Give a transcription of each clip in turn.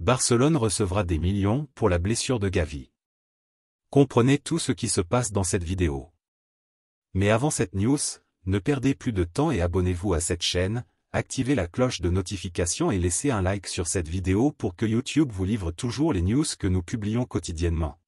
Barcelone recevra des millions pour la blessure de Gavi. Comprenez tout ce qui se passe dans cette vidéo. Mais avant cette news, ne perdez plus de temps et abonnez-vous à cette chaîne, activez la cloche de notification et laissez un like sur cette vidéo pour que YouTube vous livre toujours les news que nous publions quotidiennement.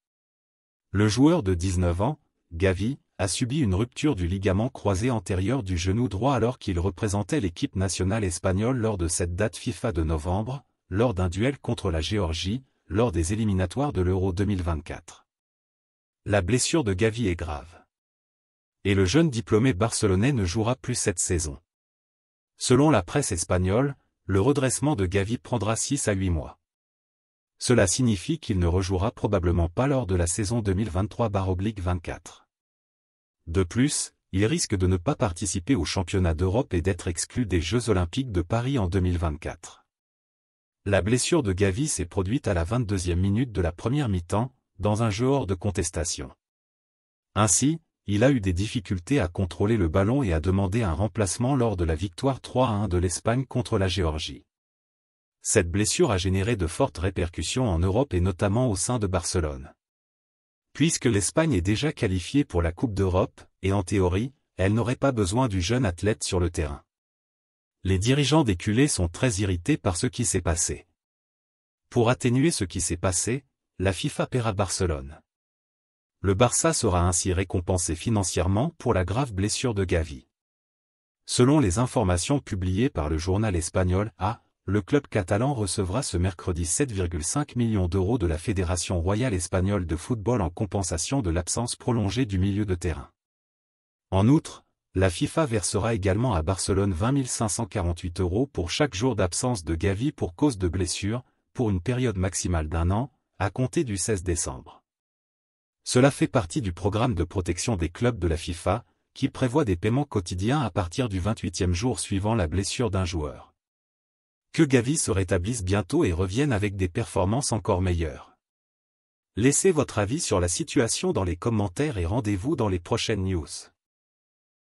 Le joueur de 19 ans, Gavi, a subi une rupture du ligament croisé antérieur du genou droit alors qu'il représentait l'équipe nationale espagnole lors de cette date FIFA de novembre, lors d'un duel contre la Géorgie, lors des éliminatoires de l'Euro 2024. La blessure de Gavi est grave. Et le jeune diplômé barcelonais ne jouera plus cette saison. Selon la presse espagnole, le redressement de Gavi prendra 6 à 8 mois. Cela signifie qu'il ne rejouera probablement pas lors de la saison 2023/24. De plus, il risque de ne pas participer aux championnats d'Europe et d'être exclu des Jeux Olympiques de Paris en 2024. La blessure de Gavi s'est produite à la 22e minute de la première mi-temps, dans un jeu hors de contestation. Ainsi, il a eu des difficultés à contrôler le ballon et à demander un remplacement lors de la victoire 3-1 de l'Espagne contre la Géorgie. Cette blessure a généré de fortes répercussions en Europe et notamment au sein de Barcelone. Puisque l'Espagne est déjà qualifiée pour la Coupe d'Europe, et en théorie, elle n'aurait pas besoin du jeune athlète sur le terrain. Les dirigeants des culés sont très irrités par ce qui s'est passé. Pour atténuer ce qui s'est passé, la FIFA paiera Barcelone. Le Barça sera ainsi récompensé financièrement pour la grave blessure de Gavi. Selon les informations publiées par le journal espagnol A, le club catalan recevra ce mercredi 7,5 millions d'euros de la Fédération royale espagnole de football en compensation de l'absence prolongée du milieu de terrain. En outre, la FIFA versera également à Barcelone 20 548 € pour chaque jour d'absence de Gavi pour cause de blessure, pour une période maximale d'1 an, à compter du 16 décembre. Cela fait partie du programme de protection des clubs de la FIFA, qui prévoit des paiements quotidiens à partir du 28e jour suivant la blessure d'un joueur. Que Gavi se rétablisse bientôt et revienne avec des performances encore meilleures. Laissez votre avis sur la situation dans les commentaires et rendez-vous dans les prochaines news.